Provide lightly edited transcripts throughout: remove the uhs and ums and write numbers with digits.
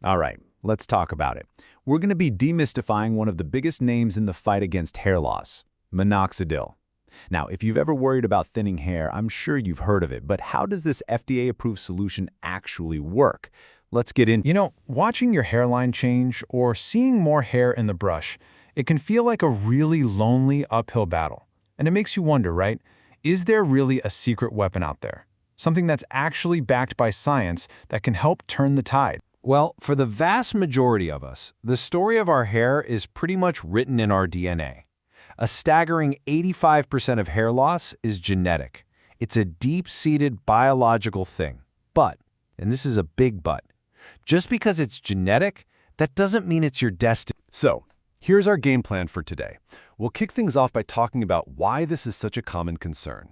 All right, let's talk about it. We're going to be demystifying one of the biggest names in the fight against hair loss, minoxidil. Now, if you've ever worried about thinning hair, I'm sure you've heard of it, but how does this FDA-approved solution actually work? Let's get in. Watching your hairline change or seeing more hair in the brush, it can feel like a really lonely uphill battle. And it makes you wonder, right? Is there really a secret weapon out there? Something that's actually backed by science that can help turn the tide? Well, for the vast majority of us, the story of our hair is pretty much written in our DNA. A staggering 85% of hair loss is genetic. It's a deep-seated biological thing. But, and this is a big but, just because it's genetic, that doesn't mean it's your destiny. So, here's our game plan for today. We'll kick things off by talking about why this is such a common concern.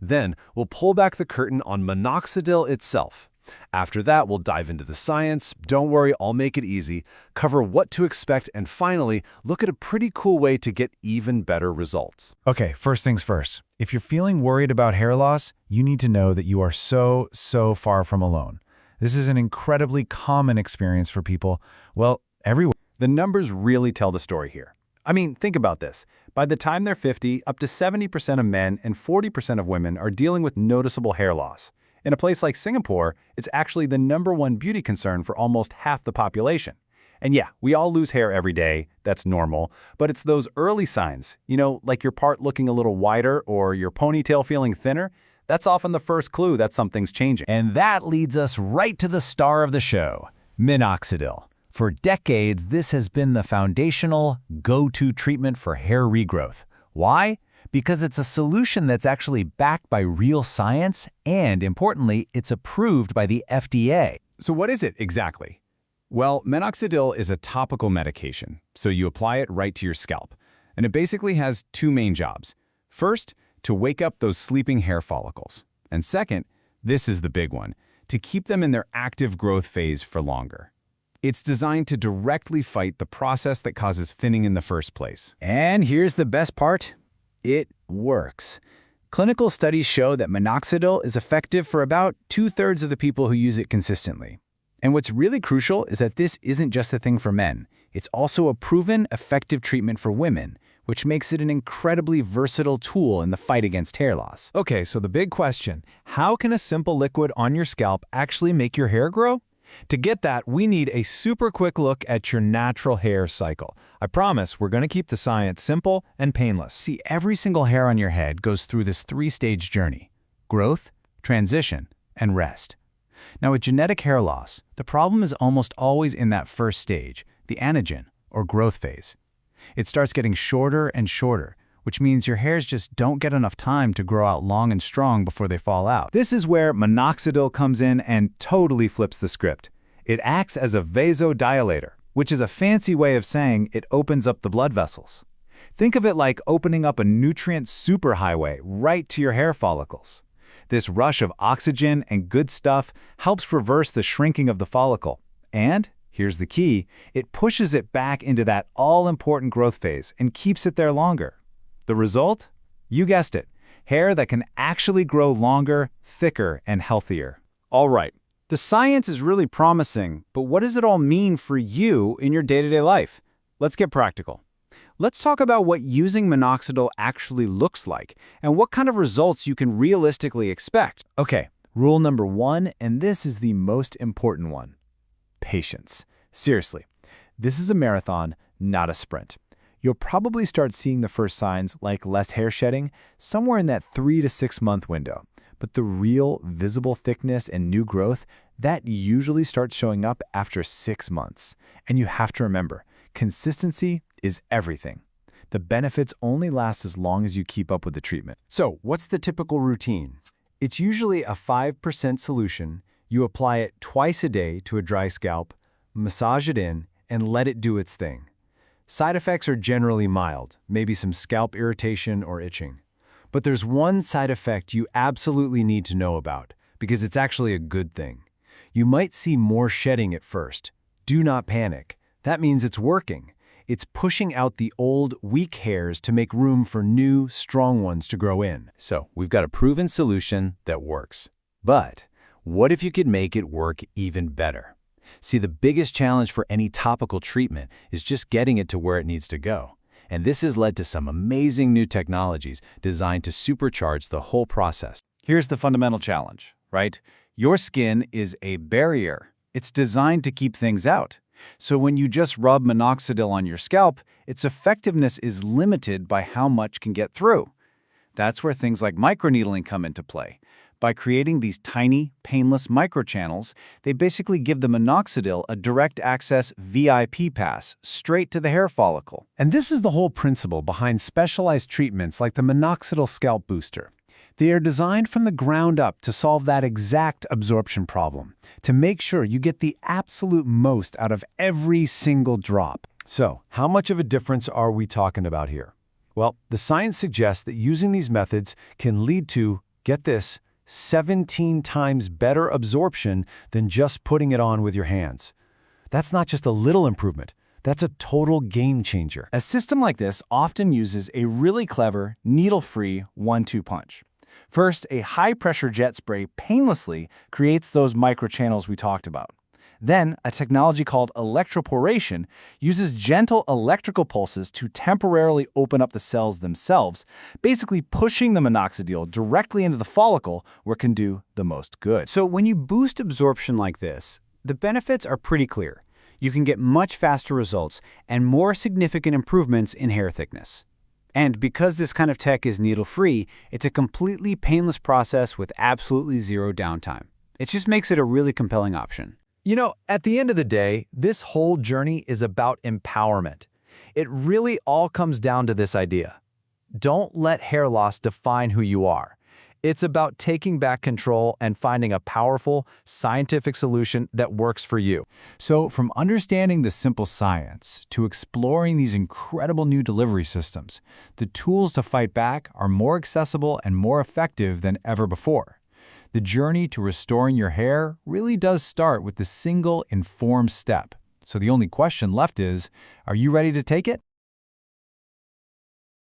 Then, we'll pull back the curtain on minoxidil itself. After that, we'll dive into the science. Don't worry, I'll make it easy, cover what to expect, and finally, look at a pretty cool way to get even better results. Okay, first things first. If you're feeling worried about hair loss, you need to know that you are so far from alone. This is an incredibly common experience for people, well, everywhere. The numbers really tell the story here. I mean, think about this. By the time they're 50, up to 70% of men and 40% of women are dealing with noticeable hair loss. In a place like Singapore, it's actually the #1 beauty concern for almost half the population. And yeah, we all lose hair every day, that's normal, but it's those early signs, like your part looking a little wider or your ponytail feeling thinner, that's often the first clue that something's changing. And that leads us right to the star of the show, minoxidil. For decades, this has been the foundational, go-to treatment for hair regrowth. Why? Because it's a solution that's actually backed by real science, and importantly, it's approved by the FDA. So what is it exactly? Well, minoxidil is a topical medication, so you apply it right to your scalp. And it basically has two main jobs. First, to wake up those sleeping hair follicles. And second, this is the big one, to keep them in their active growth phase for longer. It's designed to directly fight the process that causes thinning in the first place. And here's the best part. It works. Clinical studies show that minoxidil is effective for about 2/3 of the people who use it consistently. And what's really crucial is that this isn't just a thing for men. It's also a proven, effective treatment for women, which makes it an incredibly versatile tool in the fight against hair loss. Okay, so the big question, how can a simple liquid on your scalp actually make your hair grow? To get that, we need a super quick look at your natural hair cycle. I promise we're going to keep the science simple and painless. See, every single hair on your head goes through this 3-stage journey: growth, transition, and rest. Now, with genetic hair loss, the problem is almost always in that first stage, the anagen, or growth phase. It starts getting shorter and shorter, which means your hairs just don't get enough time to grow out long and strong before they fall out. This is where minoxidil comes in and totally flips the script. It acts as a vasodilator, which is a fancy way of saying it opens up the blood vessels. Think of it like opening up a nutrient superhighway right to your hair follicles. This rush of oxygen and good stuff helps reverse the shrinking of the follicle. And, here's the key, it pushes it back into that all-important growth phase and keeps it there longer. The result? You guessed it, hair that can actually grow longer, thicker, and healthier. All right, the science is really promising, but what does it all mean for you in your day-to-day life? Let's get practical. Let's talk about what using minoxidil actually looks like and what kind of results you can realistically expect. Okay, rule number 1, and this is the most important one. Patience. Seriously, this is a marathon, not a sprint. You'll probably start seeing the first signs, like less hair shedding, somewhere in that 3 to 6 month window. But the real, visible thickness and new growth, that usually starts showing up after 6 months. And you have to remember, consistency is everything. The benefits only last as long as you keep up with the treatment. So, what's the typical routine? It's usually a 5% solution. You apply it twice a day to a dry scalp, massage it in, and let it do its thing. Side effects are generally mild, maybe some scalp irritation or itching. But there's one side effect you absolutely need to know about, because it's actually a good thing. You might see more shedding at first. Do not panic. That means it's working. It's pushing out the old, weak hairs to make room for new, strong ones to grow in. So, we've got a proven solution that works. But what if you could make it work even better? See, the biggest challenge for any topical treatment is just getting it to where it needs to go. And this has led to some amazing new technologies designed to supercharge the whole process. Here's the fundamental challenge, right? Your skin is a barrier. It's designed to keep things out. So when you just rub minoxidil on your scalp, its effectiveness is limited by how much can get through. That's where things like microneedling come into play. By creating these tiny, painless microchannels, they basically give the minoxidil a direct access VIP pass straight to the hair follicle. And this is the whole principle behind specialized treatments like the Minoxidil Scalp Booster. They are designed from the ground up to solve that exact absorption problem, to make sure you get the absolute most out of every single drop. So, how much of a difference are we talking about here? Well, the science suggests that using these methods can lead to, get this, 17 times better absorption than just putting it on with your hands. That's not just a little improvement. That's a total game changer. A system like this often uses a really clever, needle-free 1-2 punch. First, a high-pressure jet spray painlessly creates those microchannels we talked about. Then, a technology called electroporation uses gentle electrical pulses to temporarily open up the cells themselves, basically pushing the minoxidil directly into the follicle where it can do the most good. So when you boost absorption like this, the benefits are pretty clear. You can get much faster results and more significant improvements in hair thickness. And because this kind of tech is needle-free, it's a completely painless process with absolutely zero downtime. It just makes it a really compelling option. You know, at the end of the day, this whole journey is about empowerment. It really all comes down to this idea. Don't let hair loss define who you are. It's about taking back control and finding a powerful, scientific solution that works for you. So from understanding the simple science to exploring these incredible new delivery systems, the tools to fight back are more accessible and more effective than ever before. The journey to restoring your hair really does start with the single informed step. So the only question left is, are you ready to take it?